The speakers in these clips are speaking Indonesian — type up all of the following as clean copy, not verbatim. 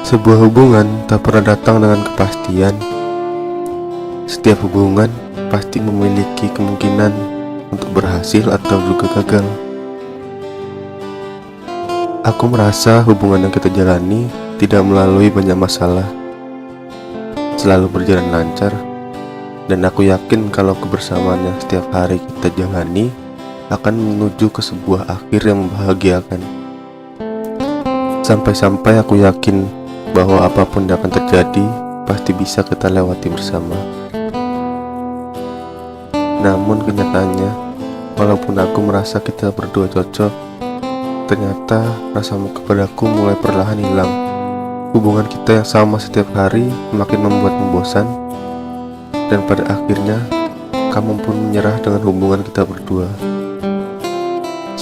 Sebuah hubungan tak pernah datang dengan kepastian. Setiap hubungan pasti memiliki kemungkinan untuk berhasil atau juga gagal. Aku merasa hubungan yang kita jalani tidak melalui banyak masalah, selalu berjalan lancar, dan aku yakin kalau kebersamaan yang setiap hari kita jalani akan menuju ke sebuah akhir yang membahagiakan. Sampai-sampai aku yakin bahwa apapun yang akan terjadi pasti bisa kita lewati bersama. Namun kenyataannya, walaupun aku merasa kita berdua cocok, ternyata rasamu kepadaku mulai perlahan hilang. Hubungan kita yang sama setiap hari makin membuatmu bosan, dan pada akhirnya kamu pun menyerah dengan hubungan kita berdua.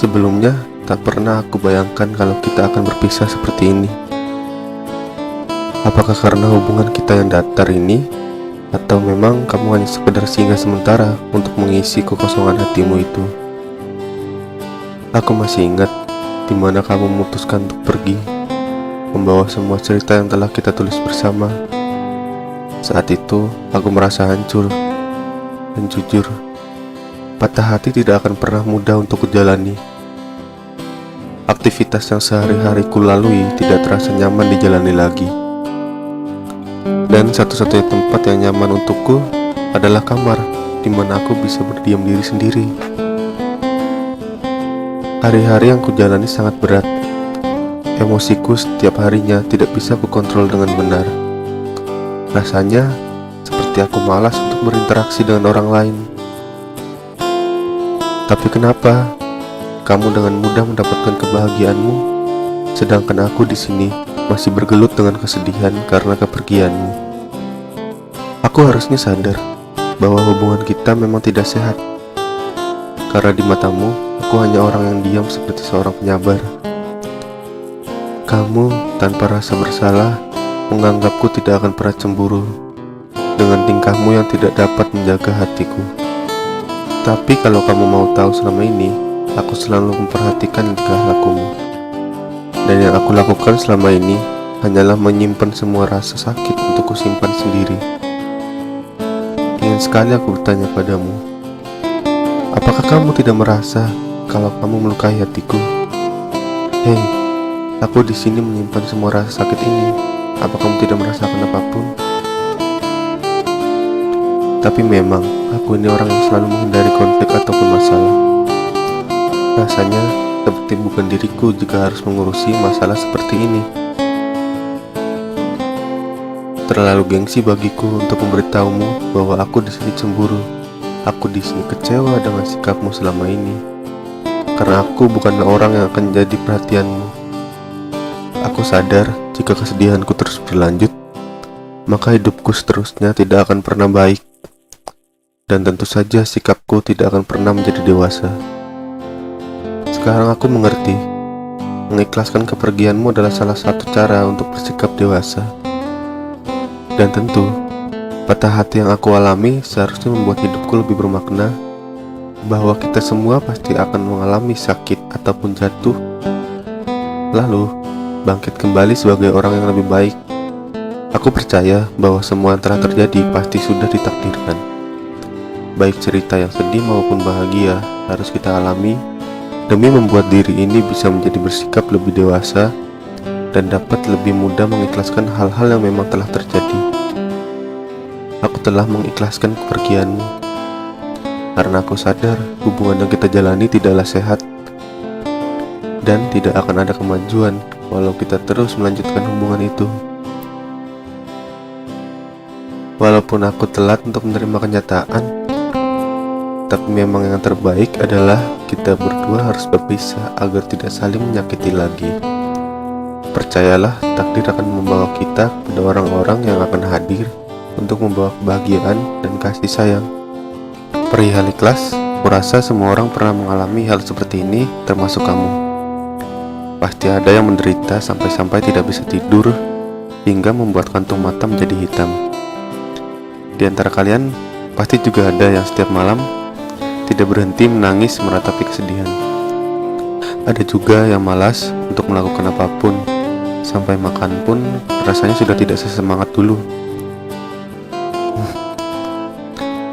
Sebelumnya, tak pernah aku bayangkan kalau kita akan berpisah seperti ini. Apakah karena hubungan kita yang datar ini, atau memang kamu hanya sekedar singgah sementara untuk mengisi kekosongan hatimu itu? Aku masih ingat di mana kamu memutuskan untuk pergi, membawa semua cerita yang telah kita tulis bersama. Saat itu, aku merasa hancur, dan jujur, patah hati tidak akan pernah mudah untuk kujalani. Aktivitas yang sehari-hari kulalui tidak terasa nyaman dijalani lagi. Dan satu-satunya tempat yang nyaman untukku adalah kamar, di mana aku bisa berdiam diri sendiri. Hari-hari yang kujalani sangat berat. Emosiku setiap harinya tidak bisa kukontrol dengan benar. Rasanya seperti aku malas untuk berinteraksi dengan orang lain. Tapi kenapa kamu dengan mudah mendapatkan kebahagiaanmu, sedangkan aku di sini masih bergelut dengan kesedihan karena kepergianmu? Aku harusnya sadar bahwa hubungan kita memang tidak sehat, karena di matamu aku hanya orang yang diam seperti seorang penyabar. Kamu tanpa rasa bersalah menganggapku tidak akan pernah cemburu dengan tingkahmu yang tidak dapat menjaga hatiku. Tapi kalau kamu mau tahu, selama ini aku selalu memperhatikan tingkah lakumu. Dan yang aku lakukan selama ini hanyalah menyimpan semua rasa sakit untuk kusimpan sendiri. Ingin sekali aku bertanya padamu, apakah kamu tidak merasa kalau kamu melukai hatiku? Hei, aku di sini menyimpan semua rasa sakit ini. Apa kamu tidak merasakan apapun? Tapi memang aku ini orang yang selalu menghindari konflik ataupun masalah. Rasanya seperti bukan diriku jika harus mengurusi masalah seperti ini. Terlalu gengsi bagiku untuk memberitahumu bahwa aku di sini cemburu. Aku di sini kecewa dengan sikapmu selama ini, karena aku bukanlah orang yang akan jadi perhatianmu. Aku sadar jika kesedihanku terus berlanjut, maka hidupku seterusnya tidak akan pernah baik. Dan tentu saja sikapku tidak akan pernah menjadi dewasa. Sekarang aku mengerti, mengikhlaskan kepergianmu adalah salah satu cara untuk bersikap dewasa. Dan tentu, patah hati yang aku alami seharusnya membuat hidupku lebih bermakna, bahwa kita semua pasti akan mengalami sakit ataupun jatuh, lalu bangkit kembali sebagai orang yang lebih baik. Aku percaya bahwa semua yang telah terjadi pasti sudah ditakdirkan. Baik cerita yang sedih maupun bahagia harus kita alami demi membuat diri ini bisa menjadi bersikap lebih dewasa dan dapat lebih mudah mengikhlaskan hal-hal yang memang telah terjadi. Aku telah mengikhlaskan kepergianmu karena aku sadar hubungan yang kita jalani tidaklah sehat dan tidak akan ada kemajuan walau kita terus melanjutkan hubungan itu. Walaupun aku telat untuk menerima kenyataan, tapi memang yang terbaik adalah kita berdua harus berpisah agar tidak saling menyakiti lagi. Percayalah, takdir akan membawa kita kepada orang-orang yang akan hadir untuk membawa kebahagiaan dan kasih sayang. Perihal ikhlas, kurasa semua orang pernah mengalami hal seperti ini, termasuk kamu. Pasti ada yang menderita sampai-sampai tidak bisa tidur, hingga membuat kantung mata menjadi hitam. Di antara kalian, pasti juga ada yang setiap malam tidak berhenti menangis meratapi kesedihan. Ada juga yang malas untuk melakukan apapun, sampai makan pun rasanya sudah tidak sesemangat dulu.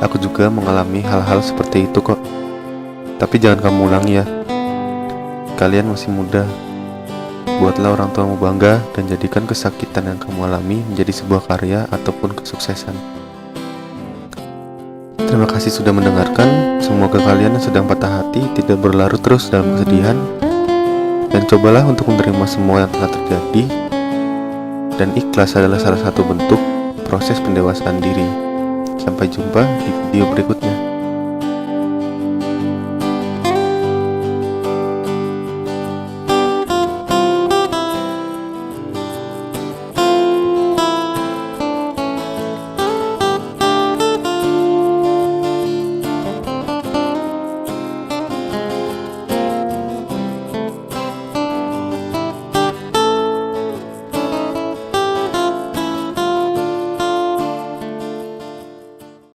Aku juga mengalami hal-hal seperti itu kok. Tapi jangan kamu ulangi ya. Kalian masih muda. Buatlah orang tuamu bangga dan jadikan kesakitan yang kamu alami menjadi sebuah karya ataupun kesuksesan. Terima kasih sudah mendengarkan. Semoga kalian yang sedang patah hati tidak berlarut terus dalam kesedihan, dan cobalah untuk menerima semua yang telah terjadi. Dan ikhlas adalah salah satu bentuk proses pendewasaan diri. Sampai jumpa di video berikutnya.